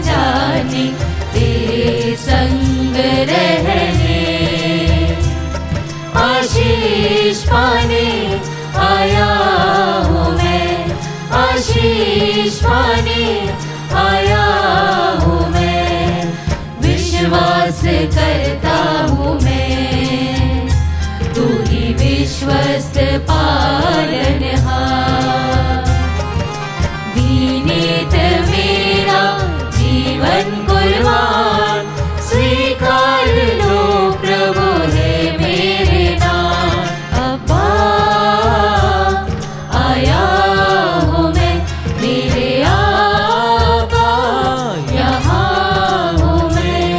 जाने तेरे संग रहने, आशीष पाने आया हूँ मैं, आशीष पाने आया हूँ मैं। विश्वास करता हूँ मैं, तू ही विश्वस्त पालनहार। विनीत मेरा जीवन कुर्बान, स्वीकार लो प्रभु है मेरे नाम। अब्बा आया हूँ मैं, मेरे आका यहाँ हूँ मैं।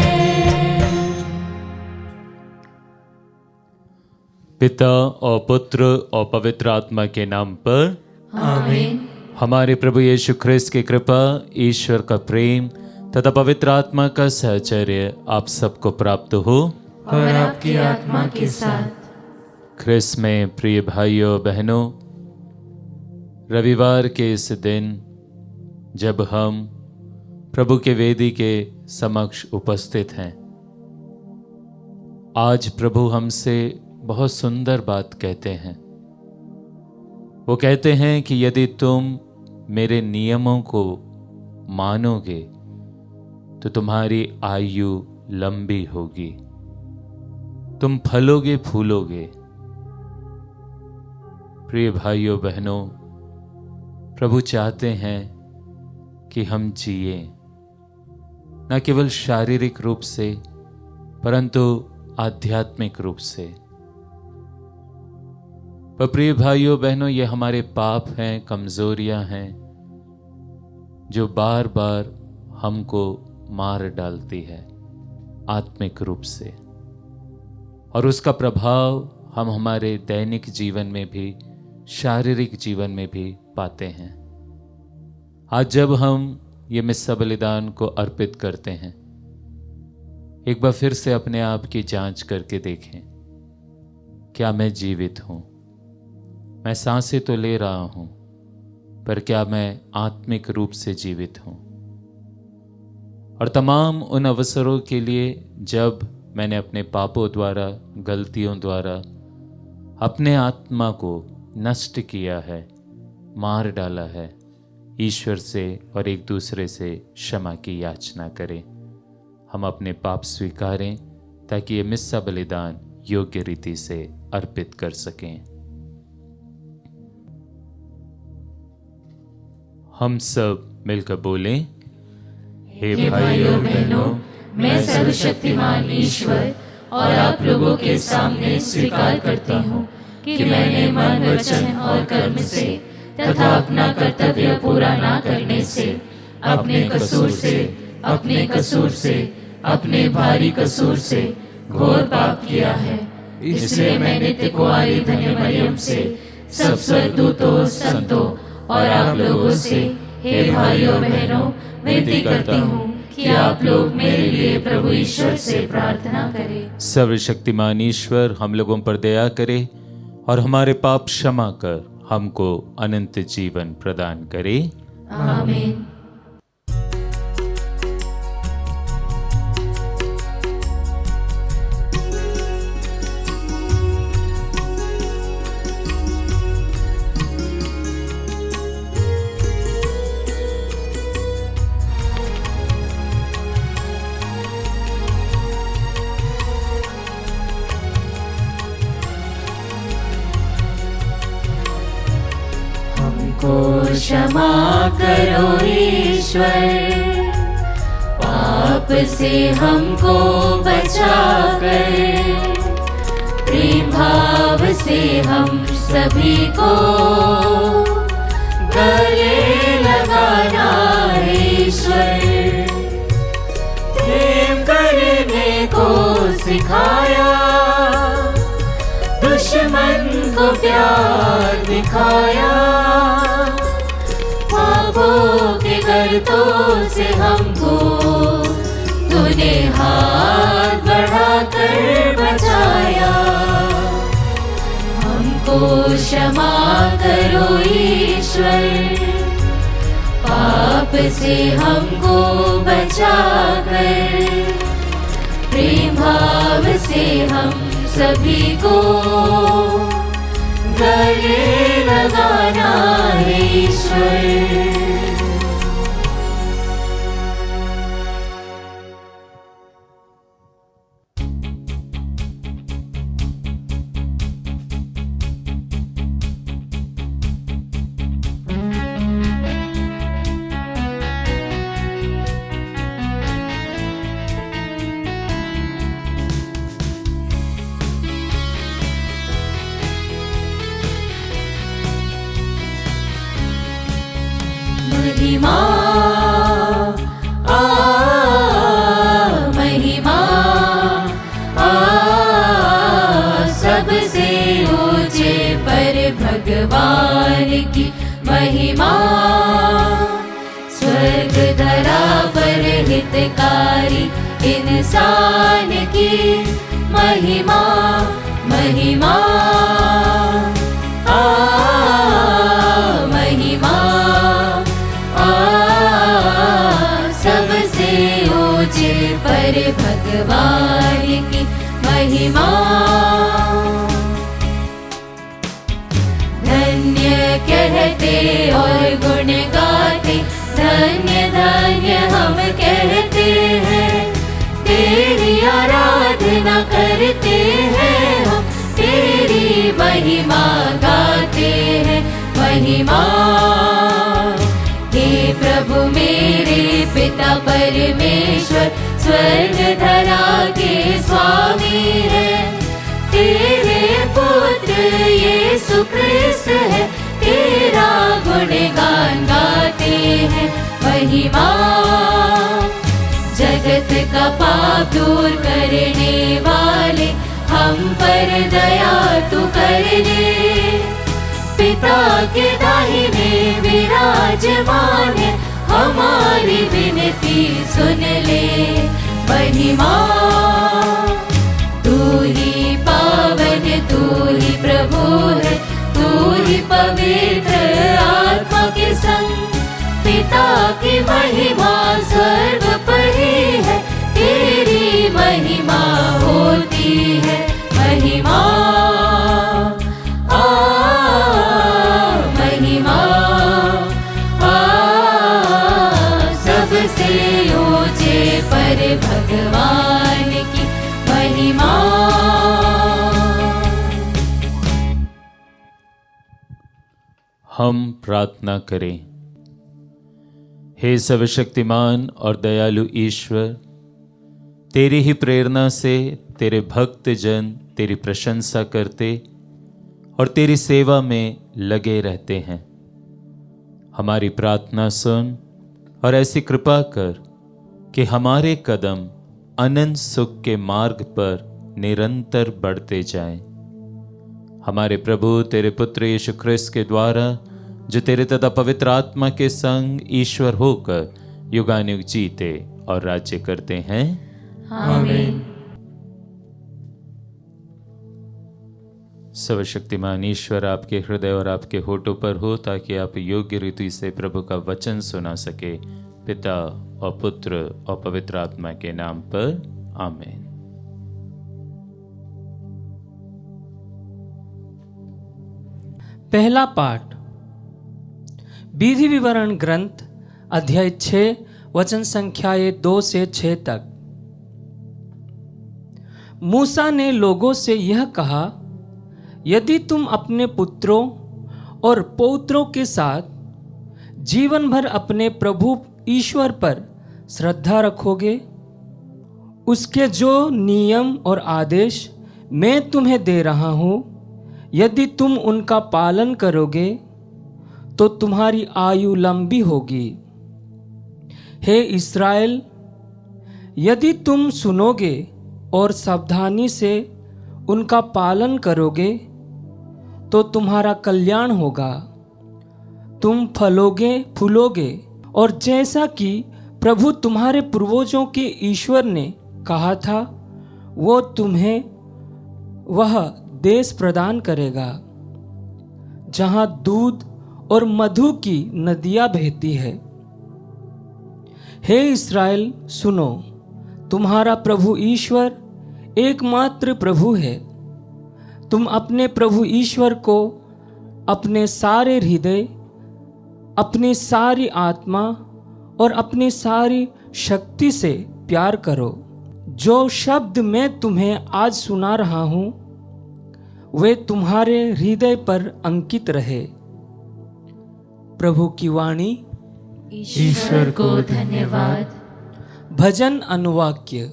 पिता और पुत्र और पवित्र आत्मा के नाम पर आमीन। हमारे प्रभु यीशु ख्रिस्त की कृपा, ईश्वर का प्रेम तथा पवित्र आत्मा का सहचर्य आप सबको प्राप्त हो और आपकी आत्मा के साथ। ख्रिस्त में प्रिय भाइयों बहनों, रविवार के इस दिन जब हम प्रभु के वेदी के समक्ष उपस्थित हैं, आज प्रभु हमसे बहुत सुंदर बात कहते हैं। वो कहते हैं कि यदि तुम मेरे नियमों को मानोगे तो तुम्हारी आयु लंबी होगी, तुम फलोगे फूलोगे। प्रिय भाइयों बहनों, प्रभु चाहते हैं कि हम जिए, न केवल शारीरिक रूप से परंतु आध्यात्मिक रूप से। पर प्रिय भाइयों बहनों, ये हमारे पाप हैं, कमजोरियां हैं जो बार बार हमको मार डालती है आत्मिक रूप से, और उसका प्रभाव हम हमारे दैनिक जीवन में भी, शारीरिक जीवन में भी पाते हैं। आज जब हम ये मिस्सा बलिदान को अर्पित करते हैं, एक बार फिर से अपने आप की जांच करके देखें, क्या मैं जीवित हूं? मैं सांसें तो ले रहा हूं, पर क्या मैं आत्मिक रूप से जीवित हूं? और तमाम उन अवसरों के लिए जब मैंने अपने पापों द्वारा, गलतियों द्वारा अपने आत्मा को नष्ट किया है, मार डाला है, ईश्वर से और एक दूसरे से क्षमा की याचना करें। हम अपने पाप स्वीकारें ताकि ये मिस्सा बलिदान योग्य रीति से अर्पित कर सकें। हम सब मिलकर बोलें, हे भाइयों बहनों, मैं सर्वशक्तिमान ईश्वर और आप लोगों के सामने स्वीकार करती हूँ कि मैंने मन, वचन और कर्म से तथा अपना कर्तव्य पूरा ना करने से, अपने कसूर से, अपने भारी कसूर से घोर पाप किया है। इसलिए मैं नित्य कुंवारी धन्य मरियम से, सब स्वर्गदूतों, संतों और आप लोगों से, हे भाइयों बहनों, विनती करती हूँ कि आप लोग मेरे लिए प्रभु ईश्वर से प्रार्थना करें। सर्वशक्तिमान ईश्वर हम लोगों पर दया करे और हमारे पाप क्षमा कर हमको अनंत जीवन प्रदान करे। आमीन। क्षमा करो ईश्वर, पाप से हमको बचा कर, प्रेम भाव से हम सभी को गले लगाना है ईश्वर। प्रेम करने को सिखाया, दुश्मन को प्यार दिखाया, पापों के गर्तों से हमको तूने हाथ बढ़ाकर बचाया। हमको क्षमा करो ईश्वर, पाप पाप से हमको बचा कर, प्रेम भाव से हम सभी को गले लगाना है ईश्वर। महिमा महिमा सबसे ऊंचे पर भगवान की महिमा, स्वर्ग धरा पर हितकारी इंसान की महिमा, महिमा महिमा सबसे ऊंचे पर भगवान की महिमा। धन्य कहते और गुण गाते, धन्य धन्य हम कहते हैं, तेरी आराधना करते हैं हम, तेरी महिमा गाते हैं, महिमा। हे प्रभु मेरे पिता परमेश्वर, स्वर्ग धरा के स्वामी है, तेरे पुत्र यीशु ख्रिस्त है, तेरा गुणगान गाते हैं, महिमा। जगत का पाप दूर करने वाले, हम पर दया तू करने, पिता के दाहिने विराजमान है, हमारी विनती सुन ले, महिमा। तू ही पावन, तू ही प्रभु है, तू ही पवित्र आत्मा के संग, पिता की महिमा सर्वोपरि है, तेरी महिमा होती है, महिमा महिमा सबसे ऊंचे पर भगवान की महिमा। हम प्रार्थना करें। हे सर्वशक्तिमान और दयालु ईश्वर, तेरी ही प्रेरणा से तेरे भक्त जन तेरी प्रशंसा करते और तेरी सेवा में लगे रहते हैं। हमारी प्रार्थना सुन और ऐसी कृपा कर कि हमारे कदम अनंत सुख के मार्ग पर निरंतर बढ़ते जाएं। हमारे प्रभु तेरे पुत्र यीशु ख्रिस्त के द्वारा, जो तेरे तथा पवित्र आत्मा के संग ईश्वर होकर युगानुयुग जीते और राज्य करते हैं, आमीन। सर्वशक्तिमान ईश्वर आपके हृदय और आपके होठों पर हो, ताकि आप योग्य रीति से प्रभु का वचन सुना सके। पिता और पुत्र और पवित्र आत्मा के नाम पर, आमीन। पहला पाठ विधि विवरण ग्रंथ अध्याय 6 वचन संख्या 2 से 6 तक। मूसा ने लोगों से यह कहा, यदि तुम अपने पुत्रों और पौत्रों के साथ जीवन भर अपने प्रभु ईश्वर पर श्रद्धा रखोगे, उसके जो नियम और आदेश मैं तुम्हें दे रहा हूं, यदि तुम उनका पालन करोगे तो तुम्हारी आयु लंबी होगी। हे इस्राएल, यदि तुम सुनोगे और सावधानी से उनका पालन करोगे तो तुम्हारा कल्याण होगा, तुम फलोगे फूलोगे, और जैसा कि प्रभु तुम्हारे पूर्वजों के ईश्वर ने कहा था, वो तुम्हें वह देश प्रदान करेगा जहाँ दूध और मधु की नदियाँ बहती है। हे इस्राएल सुनो, तुम्हारा प्रभु ईश्वर एकमात्र प्रभु है। तुम अपने प्रभु ईश्वर को अपने सारे हृदय, अपनी सारी आत्मा और अपनी सारी शक्ति से प्यार करो। जो शब्द मैं तुम्हें आज सुना रहा हूँ वे तुम्हारे हृदय पर अंकित रहे। प्रभु की वाणी। ईश्वर को धन्यवाद। भजन अनुवाक्य।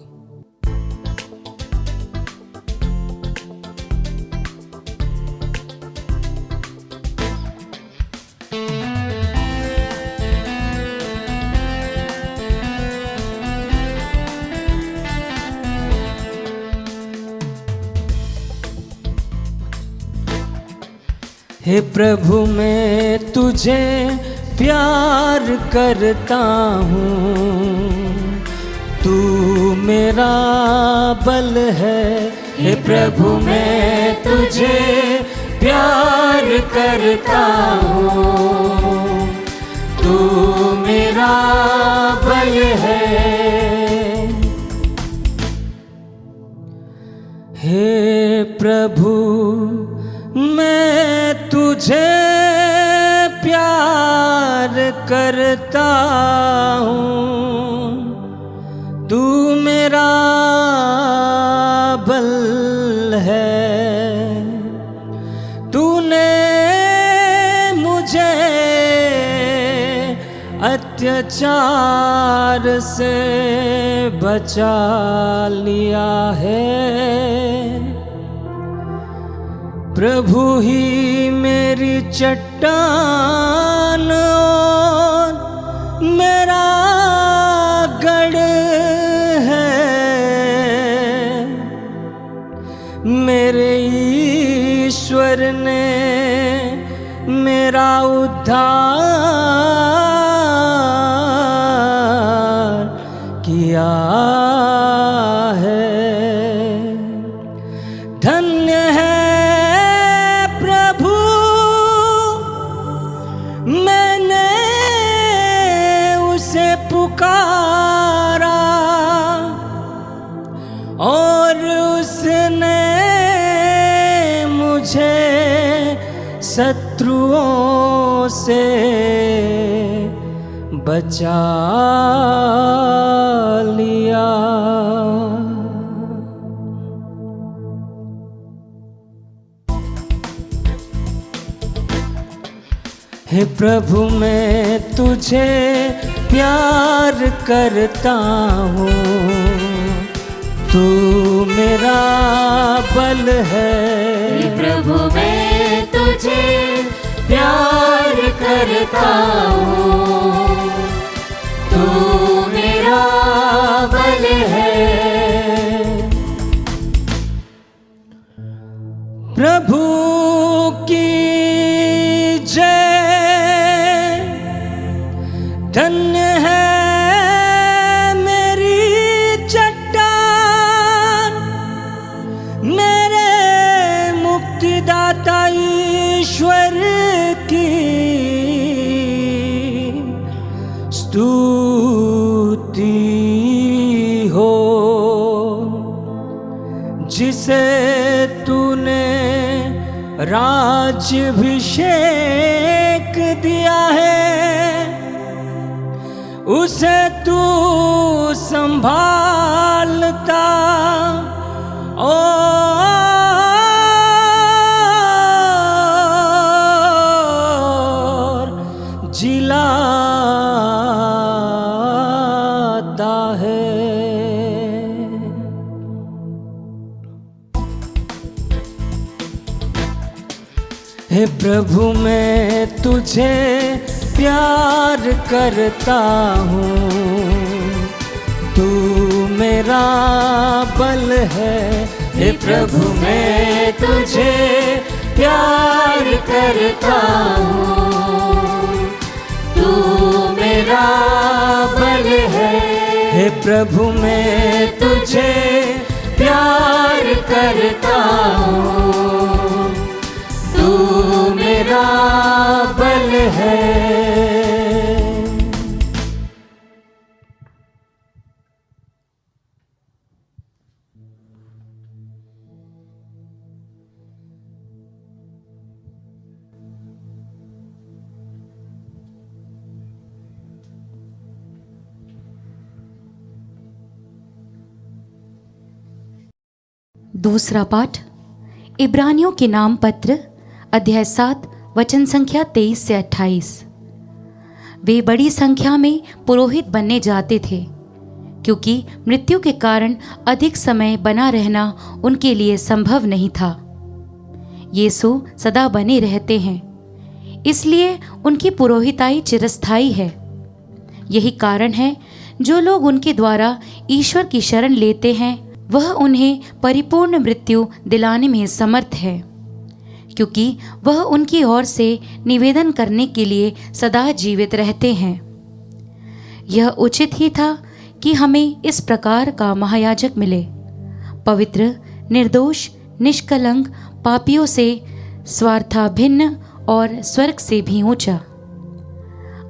हे प्रभु मैं तुझे प्यार करता हूँ, तू मेरा बल है। हे प्रभु मैं तुझे प्यार करता हूँ, तू मेरा बल है। हे प्रभु मैं तुझे प्यार करता हूँ, तू मेरा बल है। तूने मुझे अत्याचार से बचा लिया है। प्रभु ही मेरी चट्टान और मेरा गढ़ है। मेरे ईश्वर ने मेरा उद्धार किया है। धन्य है पुकारा और उसने मुझे शत्रुओं से बचा लिया। हे प्रभु मैं तुझे प्यार करता हूँ, तू मेरा बल है। हे प्रभु मैं तुझे प्यार करता हूँ, तू मेरा बल है। प्रभु की जय। धन्य है मेरी चट्टान, मेरे मुक्तिदाता ईश्वर की स्तुति हो। जिसे तूने राज्याभिषेक दिया है, उसे तू संभालता और जिलाता है। हे प्रभु मैं तुझे प्यार करता हूँ, तू मेरा बल है। हे प्रभु मैं तुझे प्यार करता हूँ, तू मेरा बल है। हे प्रभु मैं तुझे प्यार करता हूँ, तू मेरा बल है। दूसरा पाठ इब्रानियों के नाम पत्र अध्याय 7 वचन संख्या 23 से 28। वे बड़ी संख्या में पुरोहित बनने जाते थे, क्योंकि मृत्यु के कारण अधिक समय बना रहना उनके लिए संभव नहीं था। यीशु सदा बने रहते हैं, इसलिए उनकी पुरोहिताई चिरस्थायी है। यही कारण है जो लोग उनके द्वारा ईश्वर की शरण लेते हैं, वह उन्हें परिपूर्ण मृत्यु दिलाने में समर्थ है, क्योंकि वह उनकी ओर से निवेदन करने के लिए सदा जीवित रहते हैं। यह उचित ही था कि हमें इस प्रकार का महायाजक मिले, पवित्र, निर्दोष, निष्कलंक, पापियों से स्वार्थाभिन्न और स्वर्ग से भी ऊंचा।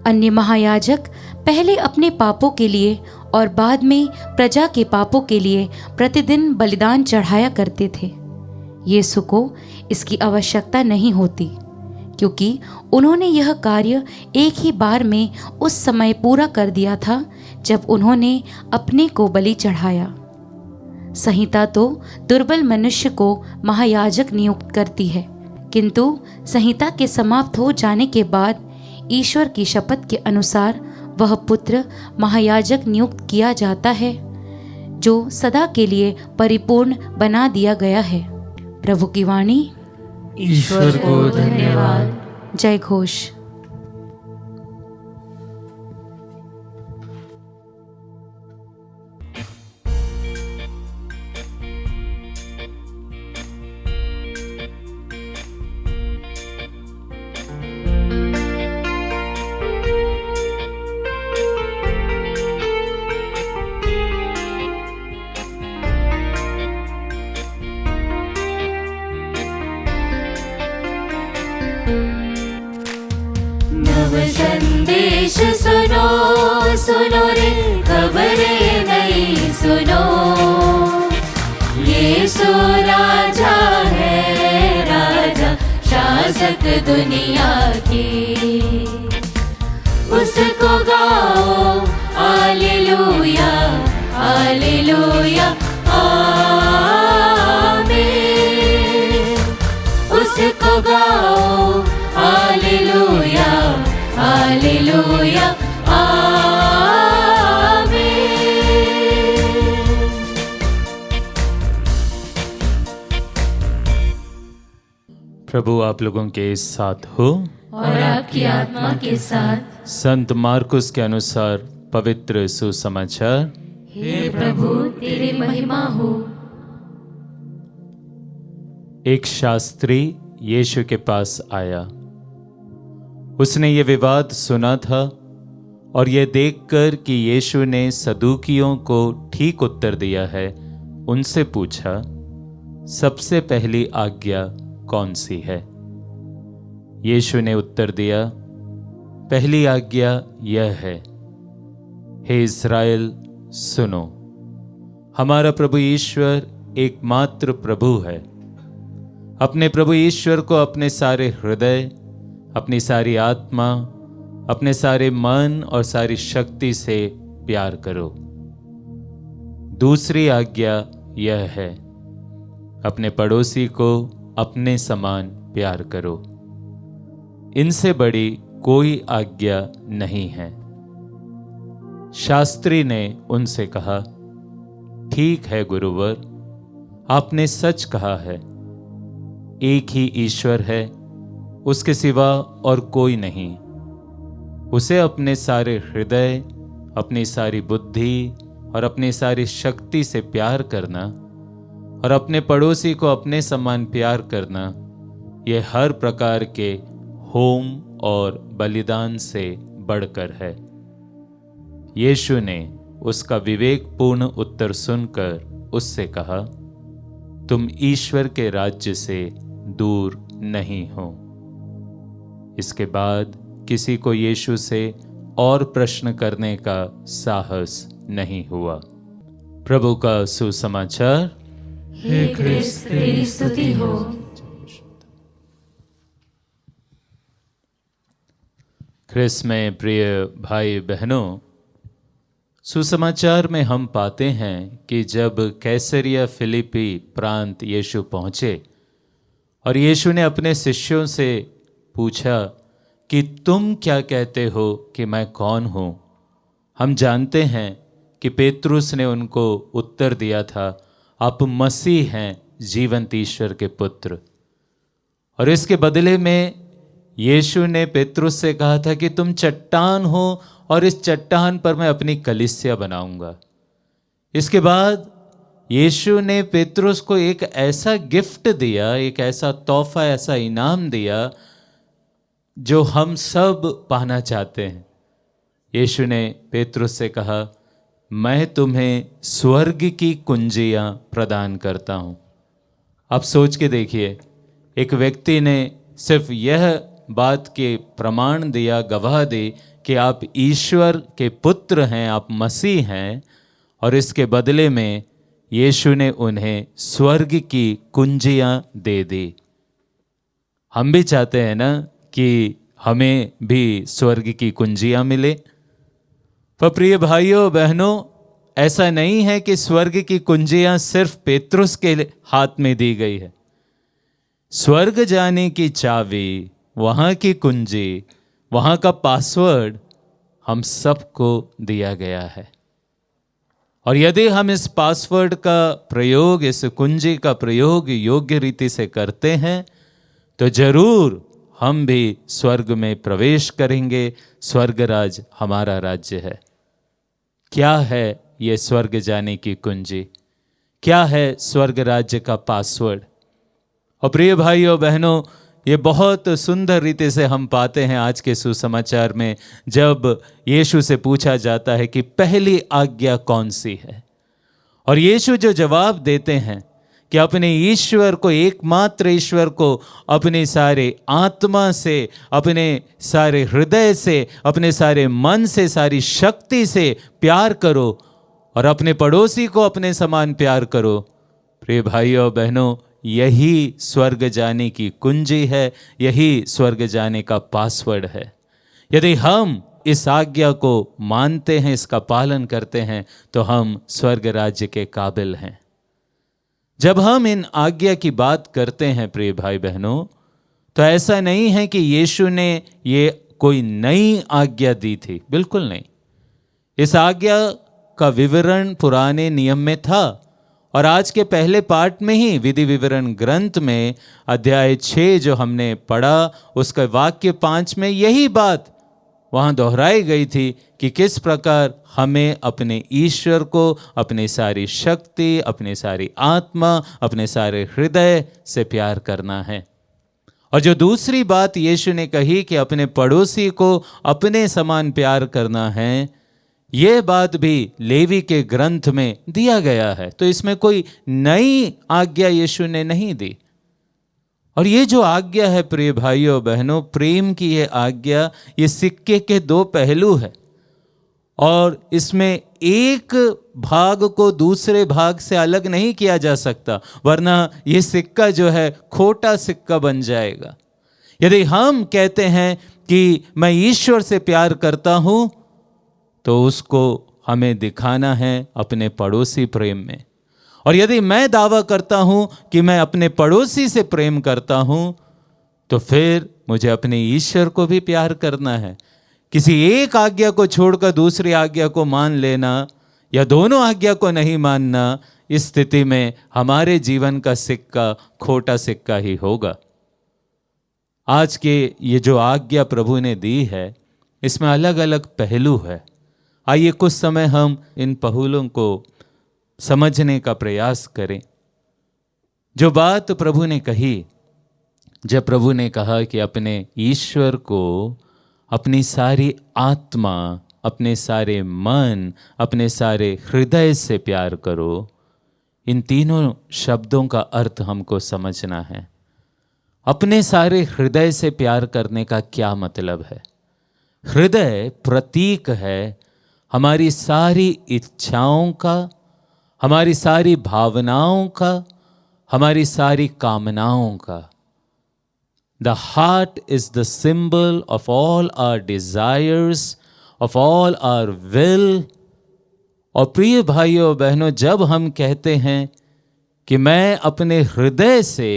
अन्य महायाजक पहले अपने पापों के लिए और बाद में प्रजा के पापों के लिए प्रतिदिन बलिदान चढ़ाया करते थे। यीशु को इसकी आवश्यकता नहीं होती, क्योंकि उन्होंने यह कार्य एक ही बार में उस समय पूरा कर दिया था जब उन्होंने अपने को बलि चढ़ाया। संहिता तो दुर्बल मनुष्य को महायाजक नियुक्त करती है, किंतु संहिता के समाप्त हो जाने के बाद ईश्वर की शपथ के अनुसार वह पुत्र महायाजक नियुक्त किया जाता है, जो सदा के लिए परिपूर्ण बना दिया गया है। प्रभु की वाणी। ईश्वर को धन्यवाद। जय घोष। संदेश सुनो सुनो रे, खबरें नई सुनो। यीशु राजा है, राजा शासक दुनिया की। उसको गाओ हालेलुया हालेलुया आमीन। उसको गाओ हालेलुया हालेलुया आमीन। प्रभु आप लोगों के साथ हो और आपकी आत्मा के साथ। संत मार्कुस के अनुसार पवित्र सुसमाचार। हे प्रभु तेरी महिमा हो। एक शास्त्री यीशु के पास आया। उसने ये विवाद सुना था और यह देखकर कि यीशु ने सदूकियों को ठीक उत्तर दिया है, उनसे पूछा, सबसे पहली आज्ञा कौन सी है? यीशु ने उत्तर दिया, पहली आज्ञा यह है, हे इस्राएल सुनो, हमारा प्रभु ईश्वर एकमात्र प्रभु है। अपने प्रभु ईश्वर को अपने सारे हृदय, अपनी सारी आत्मा, अपने सारे मन और सारी शक्ति से प्यार करो। दूसरी आज्ञा यह है, अपने पड़ोसी को अपने समान प्यार करो। इनसे बड़ी कोई आज्ञा नहीं है। शास्त्री ने उनसे कहा, ठीक है गुरुवर, आपने सच कहा है। एक ही ईश्वर है, उसके सिवा और कोई नहीं। उसे अपने सारे हृदय, अपनी सारी बुद्धि और अपनी सारी शक्ति से प्यार करना और अपने पड़ोसी को अपने समान प्यार करना, यह हर प्रकार के होम और बलिदान से बढ़कर है। यीशु ने उसका विवेकपूर्ण उत्तर सुनकर उससे कहा, तुम ईश्वर के राज्य से दूर नहीं हो। इसके बाद किसी को यीशु से और प्रश्न करने का साहस नहीं हुआ। प्रभु का सुसमाचार। हे क्रिस्त तेरी स्तुति हो। ख्रिस्त में प्रिय भाई बहनों, सुसमाचार में हम पाते हैं कि जब कैसरिया फिलिपी प्रांत यीशु पहुँचे और यीशु ने अपने शिष्यों से पूछा कि तुम क्या कहते हो कि मैं कौन हूँ। हम जानते हैं कि पेतरुस ने उनको उत्तर दिया था, आप मसीह हैं, जीवंत ईश्वर के पुत्र। और इसके बदले में यीशु ने पेतरुस से कहा था कि तुम चट्टान हो और इस चट्टान पर मैं अपनी कलीसिया बनाऊंगा। इसके बाद यीशु ने पेतरुस को एक ऐसा गिफ्ट दिया, एक ऐसा तोहफा, ऐसा इनाम दिया जो हम सब पाना चाहते हैं। यीशु ने पेतरुस से कहा, मैं तुम्हें स्वर्ग की कुंजियां प्रदान करता हूं। आप सोच के देखिए, एक व्यक्ति ने सिर्फ यह बात के प्रमाण दिया, गवाह दी कि आप ईश्वर के पुत्र हैं, आप मसीह हैं, और इसके बदले में यीशु ने उन्हें स्वर्ग की कुंजियां दे दी। हम भी चाहते हैं ना कि हमें भी स्वर्ग की कुंजियां मिले। पर प्रिय भाइयों बहनों, ऐसा नहीं है कि स्वर्ग की कुंजियां सिर्फ पेतरुस के हाथ में दी गई है। स्वर्ग जाने की चाबी, वहां की कुंजी, वहां का पासवर्ड हम सबको दिया गया है। और यदि हम इस पासवर्ड का प्रयोग, इस कुंजी का प्रयोग योग्य रीति से करते हैं तो जरूर हम भी स्वर्ग में प्रवेश करेंगे। स्वर्ग राज हमारा राज्य है। क्या है ये स्वर्ग जाने की कुंजी? क्या है स्वर्ग राज्य का पासवर्ड? और प्रिय भाइयों बहनों, ये बहुत सुंदर रीति से हम पाते हैं आज के सुसमाचार में, जब यीशु से पूछा जाता है कि पहली आज्ञा कौन सी है। और यीशु जो जवाब देते हैं कि अपने ईश्वर को, एकमात्र ईश्वर को अपने सारे आत्मा से, अपने सारे हृदय से, अपने सारे मन से, सारी शक्ति से प्यार करो और अपने पड़ोसी को अपने समान प्यार करो। प्रिय भाइयों बहनों, यही स्वर्ग जाने की कुंजी है, यही स्वर्ग जाने का पासवर्ड है। यदि हम इस आज्ञा को मानते हैं, इसका पालन करते हैं, तो हम स्वर्ग राज्य के काबिल हैं। जब हम इन आज्ञा की बात करते हैं प्रिय भाई बहनों, तो ऐसा नहीं है कि यीशु ने ये कोई नई आज्ञा दी थी, बिल्कुल नहीं। इस आज्ञा का विवरण पुराने नियम में था और आज के पहले पार्ट में ही विधि विवरण ग्रंथ में अध्याय 6 जो हमने पढ़ा, उसका वाक्य 5 में यही बात वहाँ दोहराई गई थी कि किस प्रकार हमें अपने ईश्वर को अपनी सारी शक्ति, अपनी सारी आत्मा, अपने सारे हृदय से प्यार करना है। और जो दूसरी बात यीशु ने कही कि अपने पड़ोसी को अपने समान प्यार करना है, ये बात भी लेवी के ग्रंथ में दिया गया है। तो इसमें कोई नई आज्ञा यीशु ने नहीं दी। और ये जो आज्ञा है प्रिय भाइयों बहनों, प्रेम की ये आज्ञा, ये सिक्के के दो पहलू है और इसमें एक भाग को दूसरे भाग से अलग नहीं किया जा सकता, वरना ये सिक्का जो है खोटा सिक्का बन जाएगा। यदि हम कहते हैं कि मैं ईश्वर से प्यार करता हूं, तो उसको हमें दिखाना है अपने पड़ोसी प्रेम में। और यदि मैं दावा करता हूं कि मैं अपने पड़ोसी से प्रेम करता हूं, तो फिर मुझे अपने ईश्वर को भी प्यार करना है। किसी एक आज्ञा को छोड़कर दूसरी आज्ञा को मान लेना या दोनों आज्ञा को नहीं मानना, इस स्थिति में हमारे जीवन का सिक्का खोटा सिक्का ही होगा। आज के ये जो आज्ञा प्रभु ने दी है, इसमें अलग अलग पहलू है। आइए कुछ समय हम इन पहलुओं को समझने का प्रयास करें। जो बात प्रभु ने कही, जब प्रभु ने कहा कि अपने ईश्वर को अपनी सारी आत्मा, अपने सारे मन, अपने सारे हृदय से प्यार करो, इन तीनों शब्दों का अर्थ हमको समझना है। अपने सारे हृदय से प्यार करने का क्या मतलब है? हृदय प्रतीक है हमारी सारी इच्छाओं का, हमारी सारी भावनाओं का, हमारी सारी कामनाओं का। The heart is the symbol of all our desires, of all our will, और प्रिय भाइयों बहनों, जब हम कहते हैं कि मैं अपने हृदय से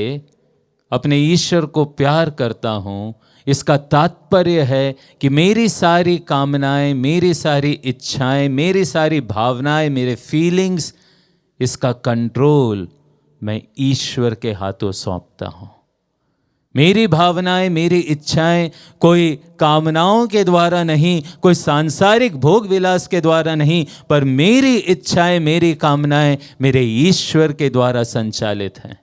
अपने ईश्वर को प्यार करता हूँ, इसका तात्पर्य है कि मेरी सारी कामनाएं, मेरी सारी इच्छाएं, मेरी सारी भावनाएं, मेरे फीलिंग्स, इसका कंट्रोल मैं ईश्वर के हाथों सौंपता हूँ। मेरी भावनाएं, मेरी इच्छाएं कोई कामनाओं के द्वारा नहीं, कोई सांसारिक भोग विलास के द्वारा नहीं, पर मेरी इच्छाएं, मेरी कामनाएं मेरे ईश्वर के द्वारा संचालित हैं।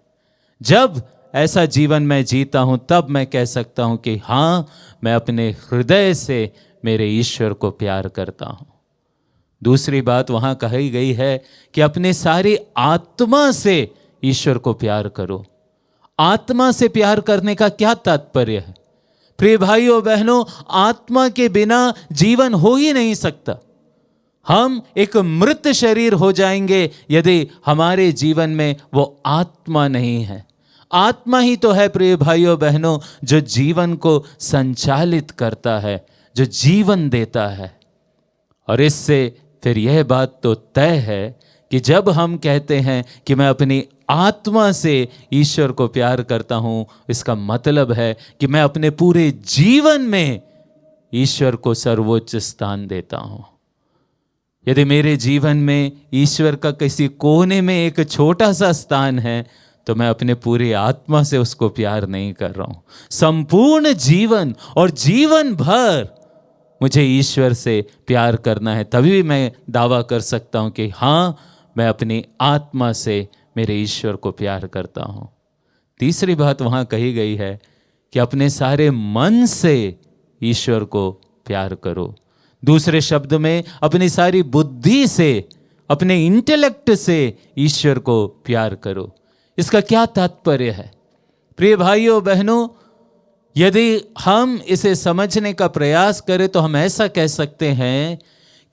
जब ऐसा जीवन मैं जीता हूं, तब मैं कह सकता हूं कि हाँ, मैं अपने हृदय से मेरे ईश्वर को प्यार करता हूं। दूसरी बात वहां कही गई है कि अपने सारी आत्मा से ईश्वर को प्यार करो। आत्मा से प्यार करने का क्या तात्पर्य है? प्रिय भाइयों बहनों, आत्मा के बिना जीवन हो ही नहीं सकता। हम एक मृत शरीर हो जाएंगे यदि हमारे जीवन में वो आत्मा नहीं है। आत्मा ही तो है प्रिय भाइयों बहनों जो जीवन को संचालित करता है, जो जीवन देता है। और इससे फिर यह बात तो तय है कि जब हम कहते हैं कि मैं अपनी आत्मा से ईश्वर को प्यार करता हूं, इसका मतलब है कि मैं अपने पूरे जीवन में ईश्वर को सर्वोच्च स्थान देता हूं। यदि मेरे जीवन में ईश्वर का किसी कोने में एक छोटा सा स्थान है, तो मैं अपने पूरी आत्मा से उसको प्यार नहीं कर रहा हूं। संपूर्ण जीवन और जीवन भर मुझे ईश्वर से प्यार करना है, तभी मैं दावा कर सकता हूं कि हाँ, मैं अपनी आत्मा से मेरे ईश्वर को प्यार करता हूं। तीसरी बात वहां कही गई है कि अपने सारे मन से ईश्वर को प्यार करो। दूसरे शब्द में अपनी सारी बुद्धि से, अपने इंटेलेक्ट से ईश्वर को प्यार करो। इसका क्या तात्पर्य है? प्रिय भाइयों बहनों, यदि हम इसे समझने का प्रयास करें तो हम ऐसा कह सकते हैं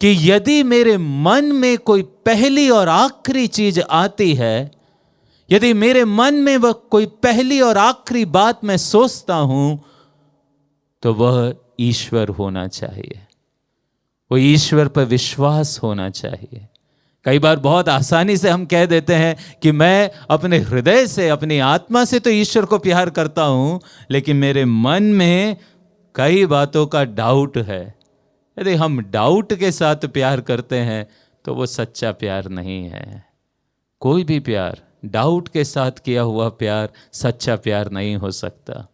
कि यदि मेरे मन में कोई पहली और आखिरी चीज आती है, यदि मेरे मन में वह कोई पहली और आखिरी बात मैं सोचता हूं, तो वह ईश्वर होना चाहिए। वो ईश्वर पर विश्वास होना चाहिए। कई बार बहुत आसानी से हम कह देते हैं कि मैं अपने हृदय से, अपनी आत्मा से तो ईश्वर को प्यार करता हूं, लेकिन मेरे मन में कई बातों का डाउट है। यदि हम डाउट के साथ प्यार करते हैं तो वो सच्चा प्यार नहीं है। कोई भी प्यार डाउट के साथ किया हुआ प्यार सच्चा प्यार नहीं हो सकता।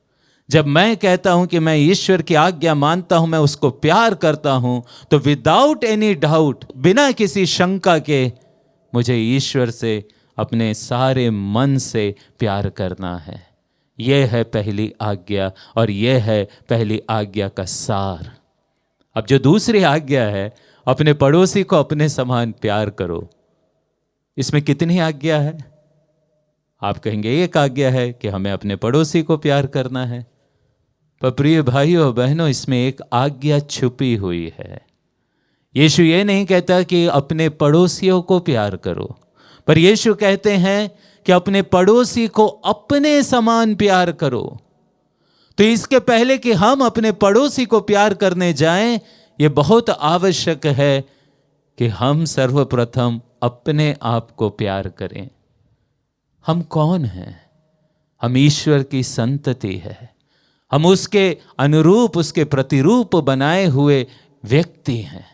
जब मैं कहता हूं कि मैं ईश्वर की आज्ञा मानता हूं, मैं उसको प्यार करता हूं, तो विदाउट एनी डाउट, बिना किसी शंका के, मुझे ईश्वर से अपने सारे मन से प्यार करना है। यह है पहली आज्ञा और यह है पहली आज्ञा का सार। अब जो दूसरी आज्ञा है, अपने पड़ोसी को अपने समान प्यार करो, इसमें कितनी आज्ञा है? आप कहेंगे एक आज्ञा है कि हमें अपने पड़ोसी को प्यार करना है, पर प्रिय भाइयों बहनों, इसमें एक आज्ञा छुपी हुई है। यीशु ये नहीं कहता कि अपने पड़ोसियों को प्यार करो, पर यीशु कहते हैं कि अपने पड़ोसी को अपने समान प्यार करो। तो इसके पहले कि हम अपने पड़ोसी को प्यार करने जाएं, ये बहुत आवश्यक है कि हम सर्वप्रथम अपने आप को प्यार करें। हम कौन हैं? हम ईश्वर की संतति है। हम उसके अनुरूप, उसके प्रतिरूप बनाए हुए व्यक्ति हैं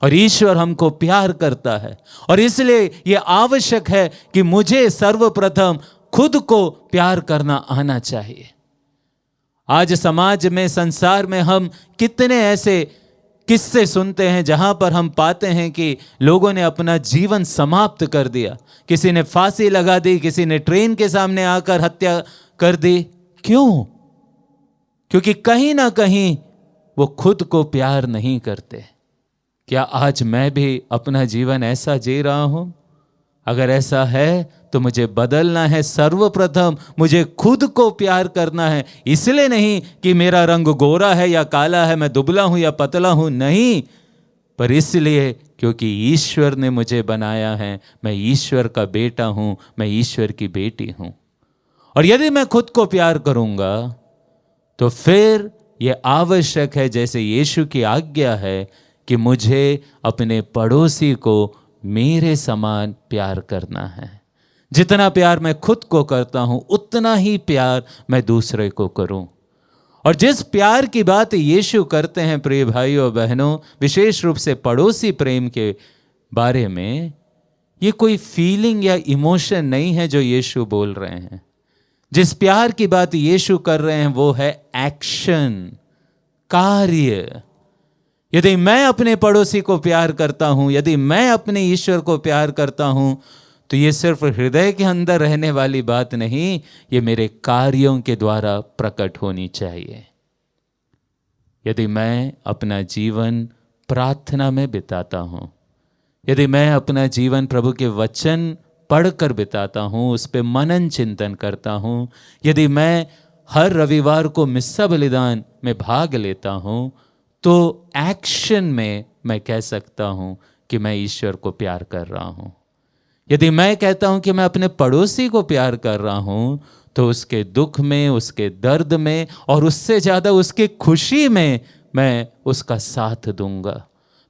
और ईश्वर हमको प्यार करता है। और इसलिए यह आवश्यक है कि मुझे सर्वप्रथम खुद को प्यार करना आना चाहिए। आज समाज में, संसार में हम कितने ऐसे किस्से सुनते हैं जहां पर हम पाते हैं कि लोगों ने अपना जीवन समाप्त कर दिया। किसी ने फांसी लगा दी, किसी ने ट्रेन के सामने आकर हत्या कर दी। क्यों? क्योंकि कहीं ना कहीं वो खुद को प्यार नहीं करते। क्या आज मैं भी अपना जीवन ऐसा जी रहा हूं? अगर ऐसा है तो मुझे बदलना है। सर्वप्रथम मुझे खुद को प्यार करना है। इसलिए नहीं कि मेरा रंग गोरा है या काला है, मैं दुबला हूं या पतला हूं, नहीं, पर इसलिए क्योंकि ईश्वर ने मुझे बनाया है। मैं ईश्वर का बेटा हूं, मैं ईश्वर की बेटी हूं। और यदि मैं खुद को प्यार करूंगा तो फिर यह आवश्यक है, जैसे यीशु की आज्ञा है, कि मुझे अपने पड़ोसी को मेरे समान प्यार करना है। जितना प्यार मैं खुद को करता हूं उतना ही प्यार मैं दूसरे को करूं। और जिस प्यार की बात यीशु करते हैं प्रिय भाइयों बहनों, विशेष रूप से पड़ोसी प्रेम के बारे में, ये कोई फीलिंग या इमोशन नहीं है जो यीशु बोल रहे हैं। जिस प्यार की बात यीशु कर रहे हैं वो है एक्शन, कार्य। यदि मैं अपने पड़ोसी को प्यार करता हूं, यदि मैं अपने ईश्वर को प्यार करता हूं, तो ये सिर्फ हृदय के अंदर रहने वाली बात नहीं, ये मेरे कार्यों के द्वारा प्रकट होनी चाहिए। यदि मैं अपना जीवन प्रार्थना में बिताता हूं, यदि मैं अपना जीवन प्रभु के वचन पढ़कर बिताता हूं, उस पर मनन चिंतन करता हूं, यदि मैं हर रविवार को मिस्सा बलिदान में भाग लेता हूं, तो एक्शन में मैं कह सकता हूं कि मैं ईश्वर को प्यार कर रहा हूं। यदि मैं कहता हूं कि मैं अपने पड़ोसी को प्यार कर रहा हूं, तो उसके दुख में, उसके दर्द में और उससे ज़्यादा उसकी खुशी में मैं उसका साथ दूंगा।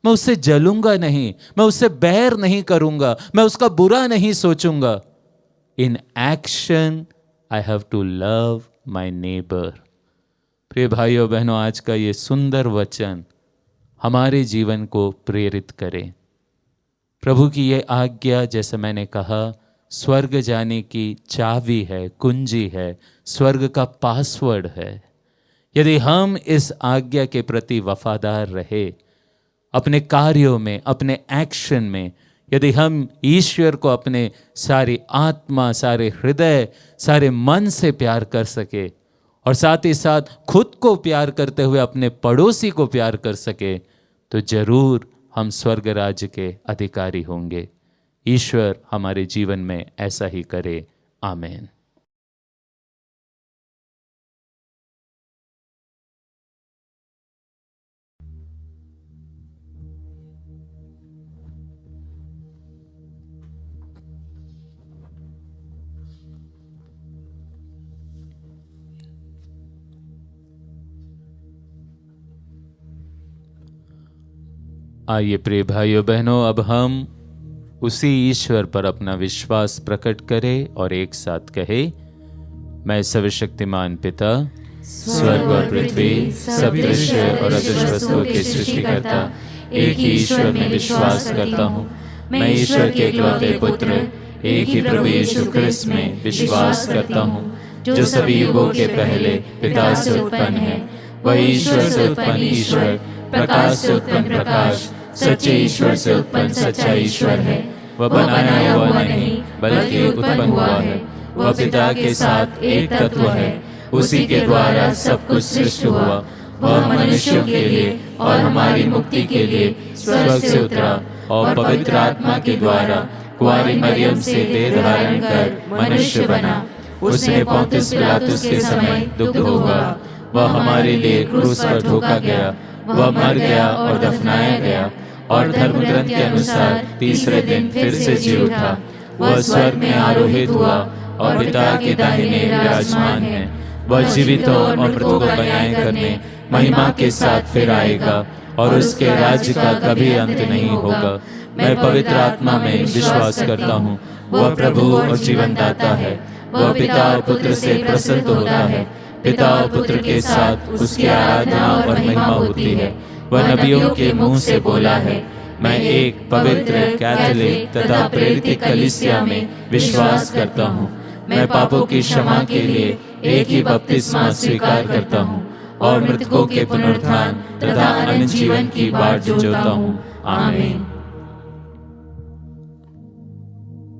मैं उससे जलूंगा नहीं, मैं उससे बैर नहीं करूंगा, मैं उसका बुरा नहीं सोचूंगा। In action I have to love my neighbour. प्रिय भाइयों बहनों, आज का ये सुंदर वचन हमारे जीवन को प्रेरित करे। प्रभु की ये आज्ञा, जैसे मैंने कहा, स्वर्ग जाने की चाबी है, कुंजी है, स्वर्ग का पासवर्ड है। यदि हम इस आज्ञा के प्रति वफादार रहे, अपने कार्यों में, अपने एक्शन में, यदि हम ईश्वर को अपने सारी आत्मा, सारे हृदय, सारे मन से प्यार कर सके और साथ ही साथ खुद को प्यार करते हुए अपने पड़ोसी को प्यार कर सके, तो जरूर हम स्वर्ग राज्य के अधिकारी होंगे। ईश्वर हमारे जीवन में ऐसा ही करे। आमीन। आइए प्रिय भाइयों बहनों, अब हम उसी ईश्वर पर अपना विश्वास प्रकट करें और एक साथ कहे, मैं सर्वशक्तिमान पिता, स्वर्ग और पृथ्वी, सब दृश्य और अदृश्य वस्तुओं के सृष्टिकर्ता एक ही ईश्वर में विश्वास करता हूँ। मैं ईश्वर के इकलौते पुत्र, एक ही प्रभु यीशु ख्रिस्त में विश्वास करता हूँ, जो सभी युगों के पहले पिता से उत्पन्न है। वह ईश्वर से उत्पन्न ईश्वर, प्रकाश से उत्पन्न प्रकाश, सच्चे ईश्वर से उत्पन्न सच्चा ईश्वर है। वह बनाया हुआ नहीं बल्कि उत्पन्न हुआ है। वह पिता के साथ एक तत्व है, उसी के द्वारा सब कुछ सृष्टि हुआ। वह मनुष्यों के लिए और हमारी मुक्ति के लिए स्वर्ग से उतरा और पवित्र आत्मा के द्वारा कुंवारी मरियम से देह धारण कर मनुष्य बना। उसने पोंतियुस पिलातुस के समय दुख भोगा। वह हमारे लिए क्रूस पर ठोका गया। वह मर गया और दफनाया गया और धर्म ग्रंथ के अनुसार तीसरे दिन फिर से जी उठा। वह स्वर्ग में आरोहित हुआ और पिता के दाहिने विराजमान है। वह जीवितों और मृतकों को न्याय करने महिमा के साथ फिर आएगा और उसके राज्य का कभी अंत नहीं होगा। मैं पवित्र आत्मा में विश्वास करता हूँ। वह प्रभु और जीवन दाता है। वह पिता और पुत्र से प्रसन्न होता है। पिता और पुत्र के साथ उसकी आराधना और महिमा होती है। वह नबियों के मुंह से बोला है। मैं एक पवित्र, कैथोलिक तथा प्रेरित कलीसिया में विश्वास करता हूँ। मैं पापों की क्षमा के लिए एक ही बपतिस्मा स्वीकार करता हूँ और मृतकों के पुनरुत्थान तथा अनंत जीवन की बाट जोता हूँ। आमीन।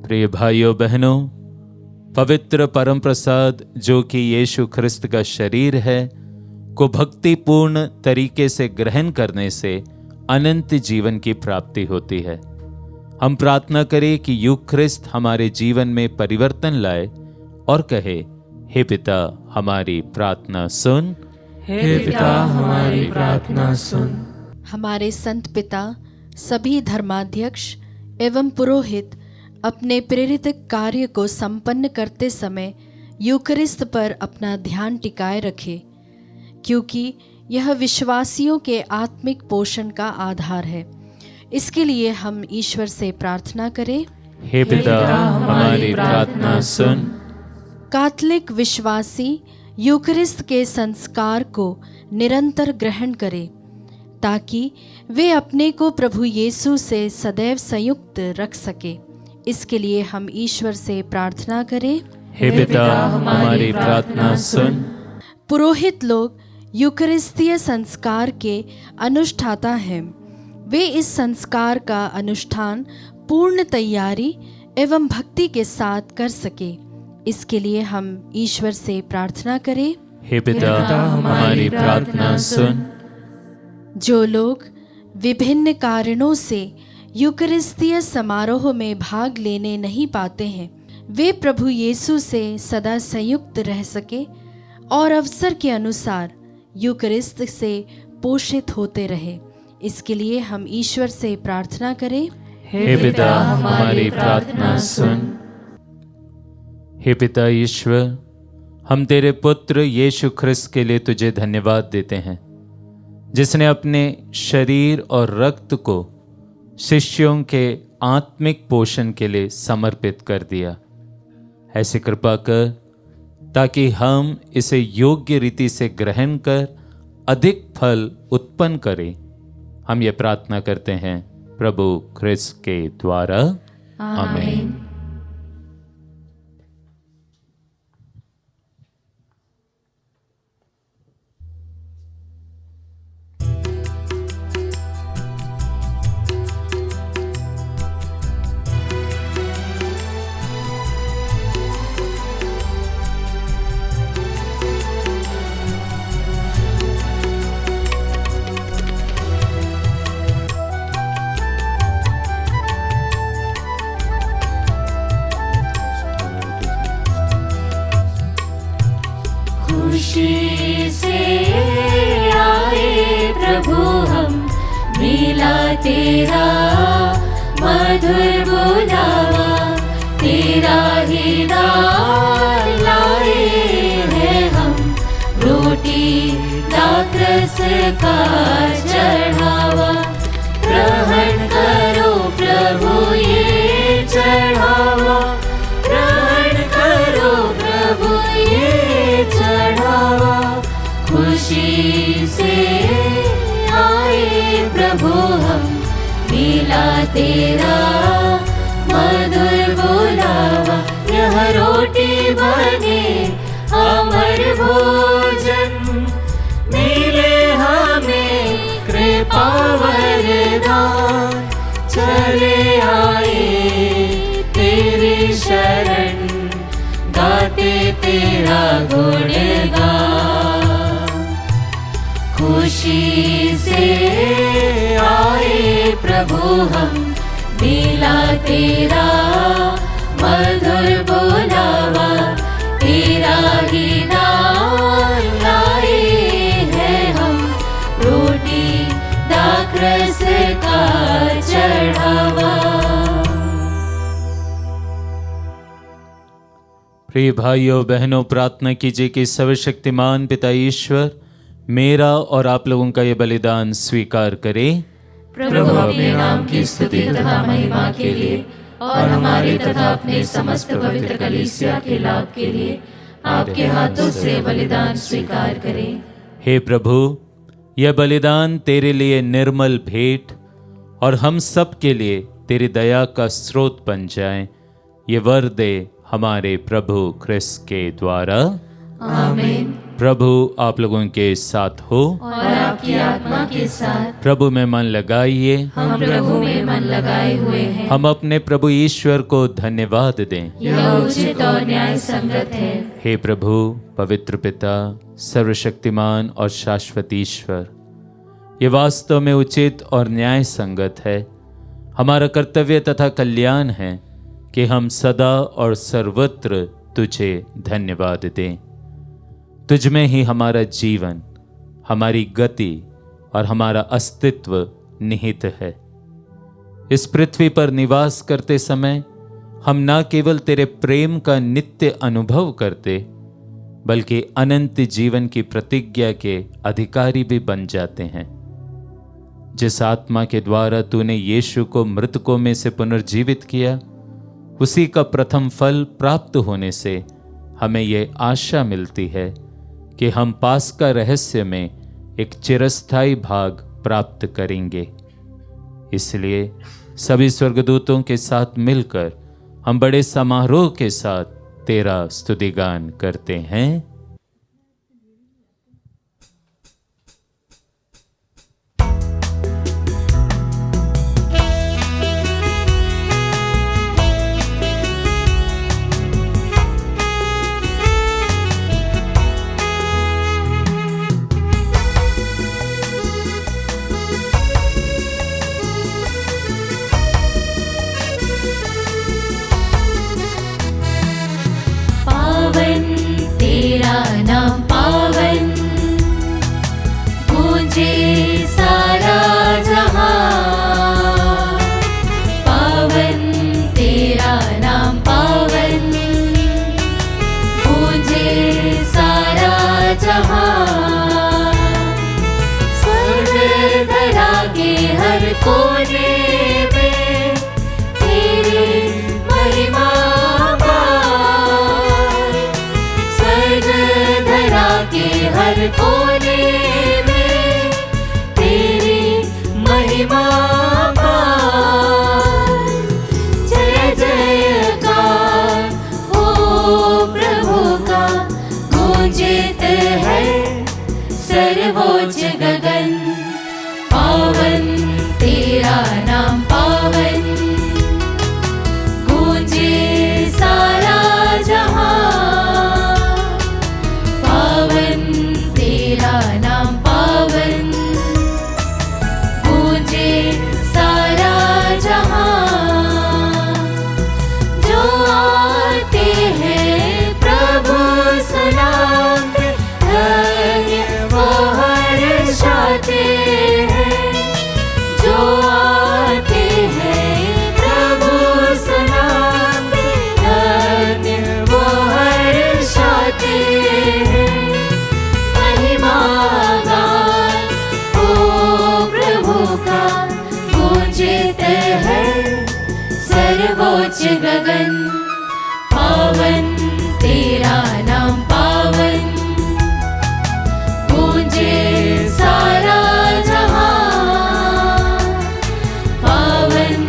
प्रिय भाइयों बहनों, पवित्र परम प्रसाद जो कि यीशु ख्रिस्त का शरीर है को भक्तिपूर्ण तरीके से ग्रहण करने से अनंत जीवन की प्राप्ति होती है। हम प्रार्थना करें कि यूख्रिस्त हमारे जीवन में परिवर्तन लाए और कहे, हे पिता हमारी प्रार्थना सुन। हे पिता हमारी प्रार्थना सुन। हमारे संत पिता, सभी धर्माध्यक्ष एवं पुरोहित अपने प्रेरित कार्य को संपन्न करते समय यूकरिस्त पर अपना ध्यान टिकाए रखे, क्योंकि यह विश्वासियों के आत्मिक पोषण का आधार है। इसके लिए हम ईश्वर से प्रार्थना करें। हे पिता, हमारी प्रार्थना सुन। कैथोलिक विश्वासी यूकरिस्त के संस्कार को निरंतर ग्रहण करें ताकि वे अपने को प्रभु यीशु से सदैव संयुक्त रख सके। इसके लिए हम ईश्वर से प्रार्थना करें। हे पिता, हमारी प्रार्थना सुन। पुरोहित लोग यूकरिस्तीय संस्कार के अनुष्ठाता हैं। वे इस संस्कार का अनुष्ठान पूर्ण तैयारी एवं भक्ति के साथ कर सके। इसके लिए हम ईश्वर से प्रार्थना करें। हे पिता, हमारी प्रार्थना सुन। जो लोग विभिन्न कारणों से यूकरिस्तीय समारोह में भाग लेने नहीं पाते हैं, वे प्रभु यीशु से सदा संयुक्त रह सके और अवसर के अनुसार यूकरिस्त से पोषित होते रहे। इसके लिए हम ईश्वर से प्रार्थना करें। हे पिता, हमारी प्रार्थना सुन। हे पिता ईश्वर, हम तेरे पुत्र यीशु ख्रिस्त के लिए तुझे धन्यवाद देते हैं, जिसने अपने शरीर और रक्त को शिष्यों के आत्मिक पोषण के लिए समर्पित कर दिया। ऐसी कृपा कर ताकि हम इसे योग्य रीति से ग्रहण कर अधिक फल उत्पन्न करें। हम ये प्रार्थना करते हैं प्रभु ख्रिस्त के द्वारा, आमीन। खुशी से आए प्रभु हम, मिला तेरा मधुर बुलावा, तेरा ही नाम लाए हैं हम, रोटी दाखरस का चढ़ावा। ग्रहण करो प्रभु ये चढ़ावा, ग्रहण करो प्रभु ये चढ़ावा। खुशी से आए प्रभु हम, मिला तेरा मधुर बुलावा। यह रोटी बने अमर भोजन, मिले हमें कृपा वरदान। चले आए तेरी शरण, गाते तेरा गुणगान। खुशी से आए प्रभु हम, मिला तेरा मधुर बुलावा, तेरा ही नाम लाए हैं हम, रोटी दाखरस का चढ़ावा। प्रिय भाइयों बहनों, प्रार्थना कीजिए कि सर्वशक्तिमान पिता ईश्वर मेरा और आप लोगों का ये बलिदान स्वीकार करे। प्रभु अपने नाम की स्तुति तथा महिमा के लिए और हमारे तथा अपने समस्त पवित्र कलीसिया के लाभ के लिए आपके हाथों से बलिदान स्वीकार करें। हे प्रभु, यह बलिदान तेरे लिए निर्मल भेंट और हम सब के लिए तेरी दया का स्रोत बन जाए। ये वर दे हमारे प्रभु ख्रिस्त के द्वारा, आमीन। प्रभु आप लोगों के साथ हो और आपकी आत्मा के साथ। प्रभु में मन लगाइए। हम प्रभु में मन लगाए हुए हैं। हम अपने प्रभु ईश्वर को धन्यवाद दें। यह उचित और न्याय संगत है। हे प्रभु, पवित्र पिता, सर्वशक्तिमान और शाश्वत ईश्वर, ये वास्तव में उचित और न्याय संगत है। हमारा कर्तव्य तथा कल्याण है कि हम सदा और सर्वत्र तुझे धन्यवाद दें। तुझ में ही हमारा जीवन, हमारी गति और हमारा अस्तित्व निहित है। इस पृथ्वी पर निवास करते समय हम न केवल तेरे प्रेम का नित्य अनुभव करते, बल्कि अनंत जीवन की प्रतिज्ञा के अधिकारी भी बन जाते हैं। जिस आत्मा के द्वारा तूने यीशु को मृतकों में से पुनर्जीवित किया, उसी का प्रथम फल प्राप्त होने से हमें यह आशा मिलती है कि हम पास्का रहस्य में एक चिरस्थायी भाग प्राप्त करेंगे। इसलिए सभी स्वर्गदूतों के साथ मिलकर हम बड़े समारोह के साथ तेरा स्तुतिगान करते हैं। पावन तेरा नाम पावन, गूंजे सारा जहां। पावन तेरा नाम पावन, गूंजे सारा जहां। स्वर्ग धरा के हर कोने में तेरी महिमा के हर कोने में तेरी महिमा पार। जय जयकार हो प्रभु का गूंजित है सर्वोच्च गगन। पावन तेरा नाम पावन, गूंजे सारा जहां। तेरा नाम पावन, गूंजे सारा जहां। जो आते हैं प्रभु सुनाते हैं, वो हर्षाते हैं। जो आते हैं प्रभु सुनाते हैं, वो हर्षाते हैं। सर्वोच्च गगन। पावन तेरा नाम पावन, गूंजे सारा जहां। पावन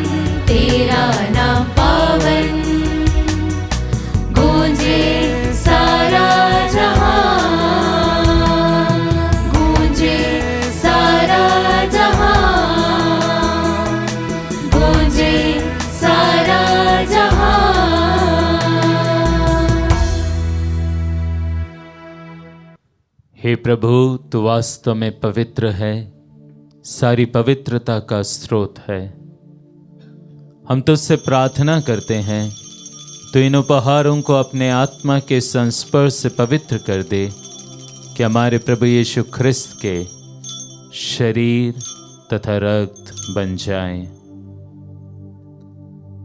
तेरा नाम पावन, गूंजे सारा जहां। गूंजे सारा जहां, गूंजे सारा जहां। हे प्रभु, तू वास्तव में पवित्र है, सारी पवित्रता का स्रोत है। हम तुझसे प्रार्थना करते हैं, तो इन उपहारों को अपने आत्मा के संस्पर्श से पवित्र कर दे, कि हमारे प्रभु यीशु ख्रिस्त के शरीर तथा रक्त बन जाएं।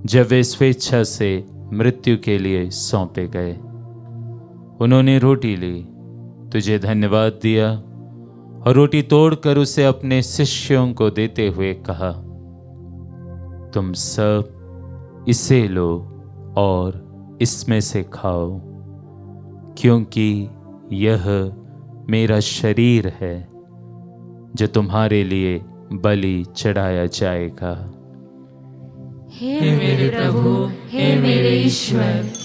जब वे स्वेच्छा से मृत्यु के लिए सौंपे गए, उन्होंने रोटी ली, तुझे धन्यवाद दिया और रोटी तोड़कर उसे अपने शिष्यों को देते हुए कहा, तुम सब इसे लो और इसमें से खाओ, क्योंकि यह मेरा शरीर है जो तुम्हारे लिए बलि चढ़ाया जाएगा। हे मेरे प्रभु, हे मेरे ईश्वर।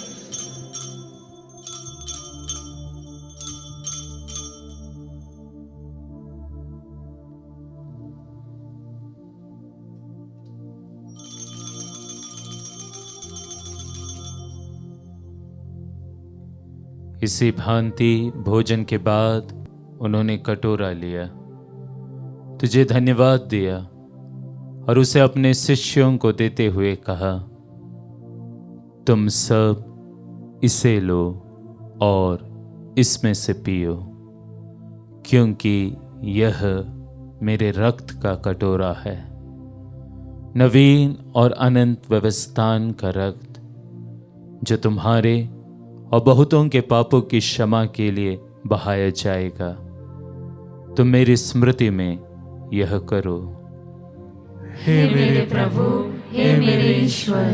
इसी भांति भोजन के बाद उन्होंने कटोरा लिया, तुझे धन्यवाद दिया और उसे अपने शिष्यों को देते हुए कहा, तुम सब इसे लो और इसमें से पियो, क्योंकि यह मेरे रक्त का कटोरा है, नवीन और अनंत व्यवस्थान का रक्त, जो तुम्हारे और बहुतों के पापों की क्षमा के लिए बहाया जाएगा। तुम मेरी स्मृति में यह करो। हे मेरे प्रभु, हे मेरे ईश्वर।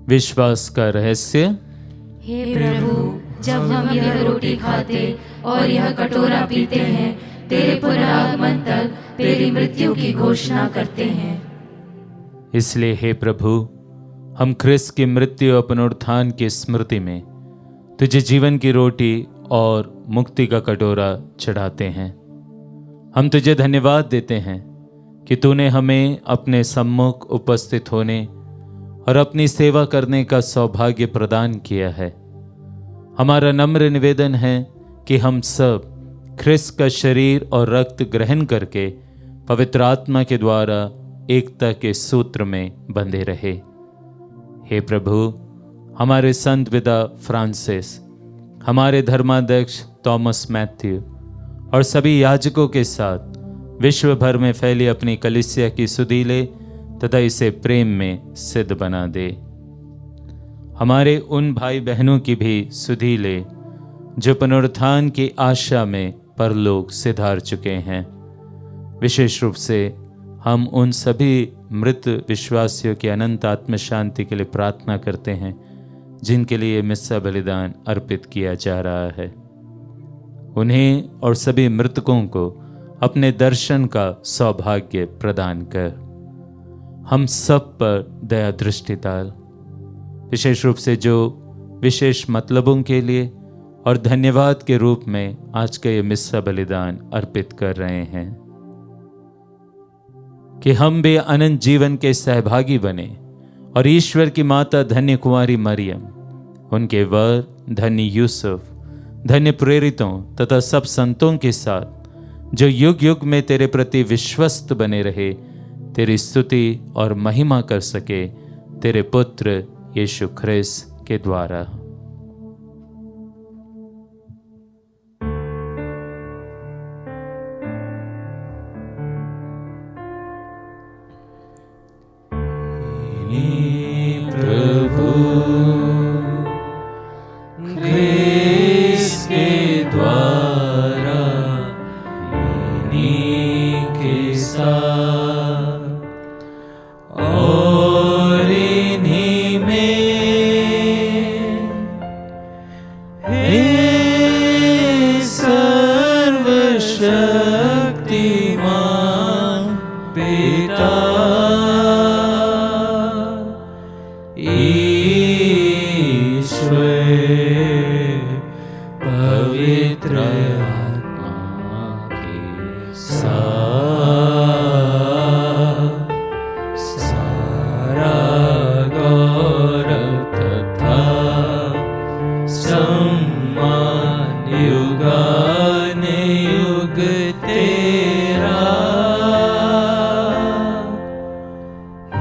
विश्वास का रहस्य। हे प्रभु, जब हम यह रोटी खाते और यह कटोरा पीते हैं, तेरे पुनरागमन तक तेरी मृत्यु की घोषणा करते हैं। इसलिए हे प्रभु, हम ख्रिस्त की मृत्यु और पुनरुत्थान की स्मृति में तुझे जीवन की रोटी और मुक्ति का कटोरा चढ़ाते हैं। हम तुझे धन्यवाद देते हैं कि तूने हमें अपने सम्मुख उपस्थित होने और अपनी सेवा करने का सौभाग्य प्रदान किया है। हमारा नम्र निवेदन है कि हम सब ख्रिस्त का शरीर और रक्त ग्रहण करके पवित्र आत्मा के द्वारा एकता के सूत्र में बंधे रहे। हे प्रभु, हमारे संत पिता फ्रांसिस, हमारे धर्माध्यक्ष थॉमस मैथ्यू और सभी याजकों के साथ विश्व भर में फैली अपनी कलीसिया की सुधीले तथा इसे प्रेम में सिद्ध बना दे। हमारे उन भाई बहनों की भी सुधीले जो पुनरुत्थान की आशा में परलोक सिधार चुके हैं। विशेष रूप से हम उन सभी मृत विश्वासियों की अनंत आत्म शांति के लिए प्रार्थना करते हैं जिनके लिए मिस्सा बलिदान अर्पित किया जा रहा है। उन्हें और सभी मृतकों को अपने दर्शन का सौभाग्य प्रदान कर। हम सब पर दया दृष्टि डाल, विशेष रूप से जो विशेष मतलबों के लिए और धन्यवाद के रूप में आज का ये मिस्सा बलिदान अर्पित कर रहे हैं, कि हम भी अनंत जीवन के सहभागी बने और ईश्वर की माता धन्य कुमारी मरियम, उनके वर धन्य यूसुफ, धन्य प्रेरितों तथा सब संतों के साथ जो युग युग में तेरे प्रति विश्वस्त बने रहे, तेरी स्तुति और महिमा कर सके तेरे पुत्र यीशु ख्रिस्त के द्वारा। प्रभु ख्रिस्त के द्वारा इन्हीं के साथ और इन्हीं में हे सर्वशक्तिमान पिता पवित्र आत्मा के साथ सारा गौरव तथा सम्मान युगानुयुग तेरा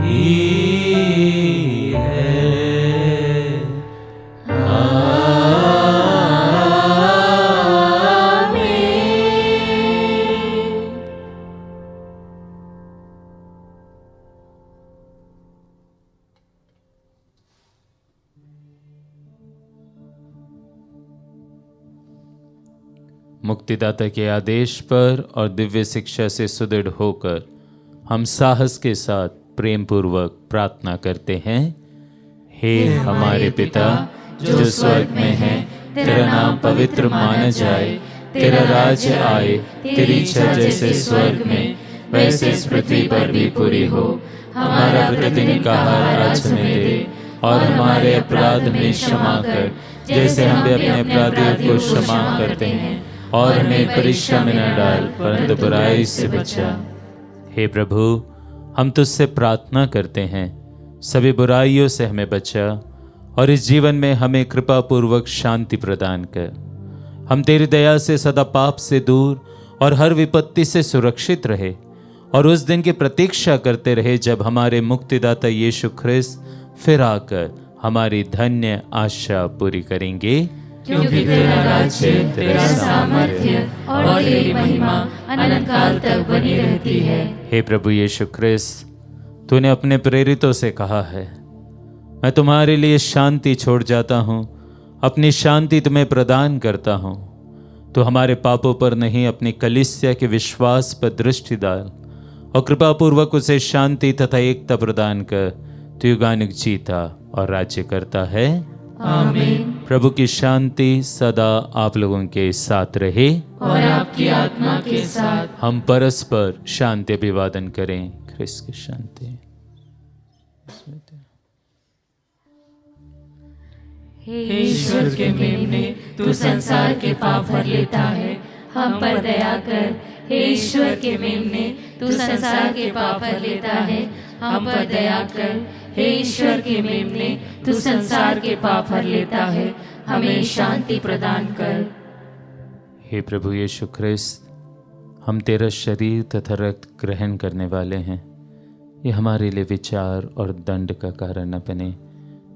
ही है। मुक्तिदाता के आदेश पर और दिव्य शिक्षा से सुदृढ़ होकर हम साहस के साथ प्रेम पूर्वक प्रार्थना करते हैं। हे हमारे पिता जो स्वर्ग में है, तेरा नाम पवित्र माना जाए, तेरा राज्य आए, तेरी इच्छा जैसे स्वर्ग में वैसे इस पृथ्वी पर भी पूरी हो। हमारा प्रतिदिन का आहार आज हमें दे और हमारे अपराध में क्षमा कर जैसे हम भी अपने अपराधियों को क्षमा करते हैं, और हमें परीक्षा में न डाल परंतु बुराई से बचा। हे प्रभु, हम तुझसे प्रार्थना करते हैं सभी बुराइयों से हमें बचा और इस जीवन में हमें कृपा पूर्वक शांति प्रदान कर। हम तेरी दया से सदा पाप से दूर और हर विपत्ति से सुरक्षित रहे और उस दिन की प्रतीक्षा करते रहे जब हमारे मुक्तिदाता यीशु ख्रिस्त फिर आकर हमारी धन्य आशा पूरी करेंगे। क्योंकि तेरा राज्य, तेरा सामर्थ्य और तेरी महिमा अनंत काल तक बनी रहती है। हे प्रभु यीशु ख्रिस्त, तूने अपने प्रेरितों से कहा है, मैं तुम्हारे लिए शांति छोड़ जाता हूँ, अपनी शांति तुम्हें प्रदान करता हूँ। तो हमारे पापों पर नहीं, अपनी कलीसिया के विश्वास पर दृष्टि डाल और कृपा पूर्वक उसे शांति तथा एकता प्रदान कर। तू युगानुग जीता और राज्य करता है। आमीन। प्रभु की शांति सदा आप लोगों के साथ रहे और आपकी आत्मा के साथ। हम परस्पर शांति अभिवादन करें। ख्रिस्त की शांति। हे ईश्वर के मेमने, तू संसार के पाप भर लेता है, हम पर दया कर। हे ईश्वर के मेमने, तू संसार के पाप भर लेता है, हम पर दया कर। हे ईश्वर के मेमने, तू संसार के पाप भर लेता है, हमें शांति प्रदान कर। हे प्रभु यीशु ख्रिस्त, हम तेरा शरीर तथा रक्त ग्रहण करने वाले हैं। ये हमारे लिए विचार और दंड का कारण न बने,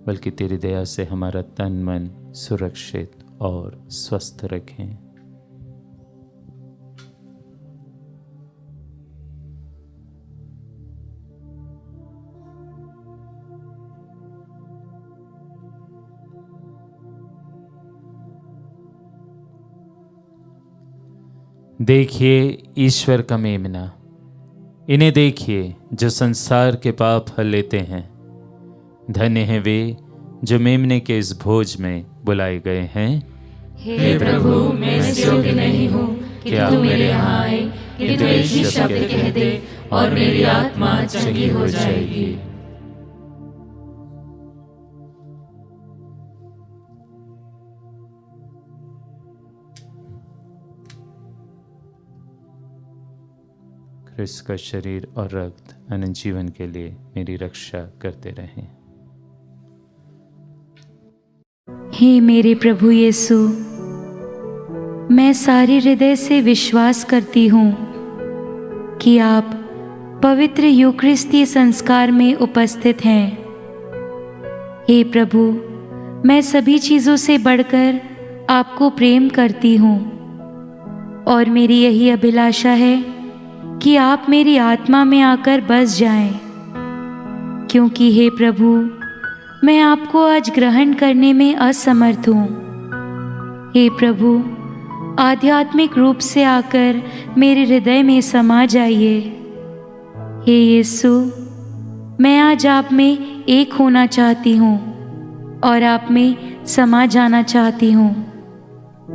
बल्कि तेरी दया से हमारा तन मन सुरक्षित और स्वस्थ रखें। देखिए ईश्वर का मेमना, इन्हें देखिए जो संसार के पाप हल लेते हैं। धन्य हैं वे जो मेमने के इस भोज में बुलाए गए हैं। हे प्रभु, मैं इस योग्य नहीं हूँ कि तू मेरे यहाँ आए, कि तू एक ही शब्द कह दे और मेरी आत्मा चंगी हो जाएगी। ख्रिस्त का शरीर और रक्त अनंत जीवन के लिए मेरी रक्षा करते रहें। हे मेरे प्रभु यीशु, मैं सारे हृदय से विश्वास करती हूँ कि आप पवित्र यूकरिस्तीय संस्कार में उपस्थित हैं। हे प्रभु, मैं सभी चीज़ों से बढ़कर आपको प्रेम करती हूँ और मेरी यही अभिलाषा है कि आप मेरी आत्मा में आकर बस जाएं, क्योंकि हे प्रभु, मैं आपको आज ग्रहण करने में असमर्थ हूँ। हे प्रभु, आध्यात्मिक रूप से आकर मेरे हृदय में समा जाइए। हे यीशु, मैं आज आप में एक होना चाहती हूँ और आप में समा जाना चाहती हूँ।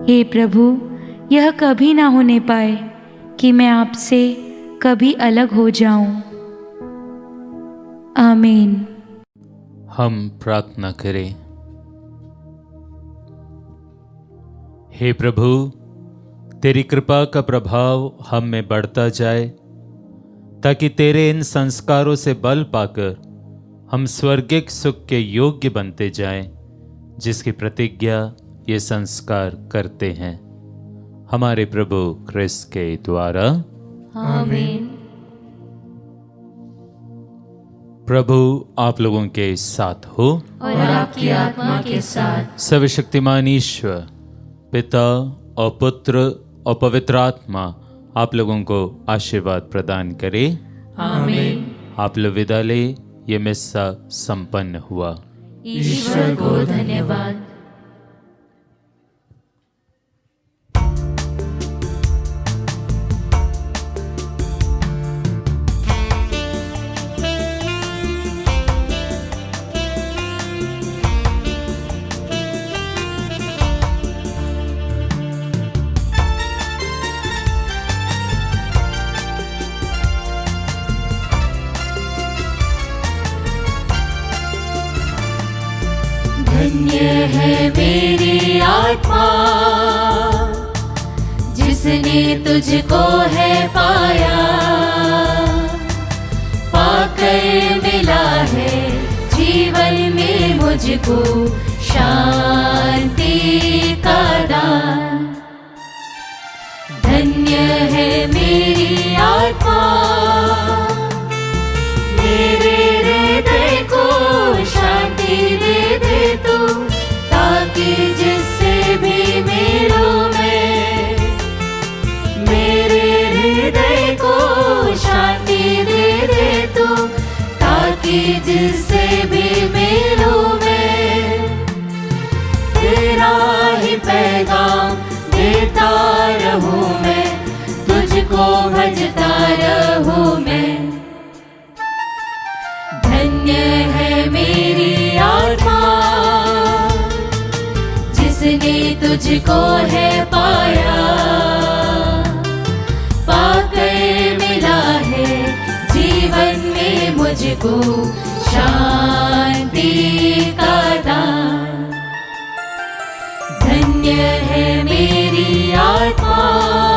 हे प्रभु, यह कभी ना होने पाए कि मैं आपसे कभी अलग हो जाऊं। आमीन। हम प्रार्थना करें। हे प्रभु, तेरी कृपा का प्रभाव हम में बढ़ता जाए, ताकि तेरे इन संस्कारों से बल पाकर हम स्वर्गिक सुख के योग्य बनते जाएं, जिसकी प्रतिज्ञा ये संस्कार करते हैं, हमारे प्रभु ख्रिस्त के द्वारा। आमीन। प्रभु आप लोगों के साथ हो और आपकी आत्मा के साथ। सर्वशक्तिमान ईश्वर पिता और पुत्र और पवित्र आत्मा आप लोगों को आशीर्वाद प्रदान करे। आमीन। आप लोग विदा ले। ये मिस्सा संपन्न हुआ। ईश्वर को धन्यवाद। धन्य है मेरी आत्मा जिसने तुझको है पाया, पाकर मिला है जीवन में मुझको शांति का दान। धन्य है मेरी आत्मा, मेरे हृदय को शांति दे दे तू, ताकि जिससे भी जिससे भी मिलूं मैं, तेरा ही पैगाम देता रहूं मैं, तुझको भजता रहूं मैं। धन्य है मेरी आत्मा जिसने तुझको है पाया, पाकर मिला है जीवन में मुझको शांति का दान। धन्य है मेरी आत्मा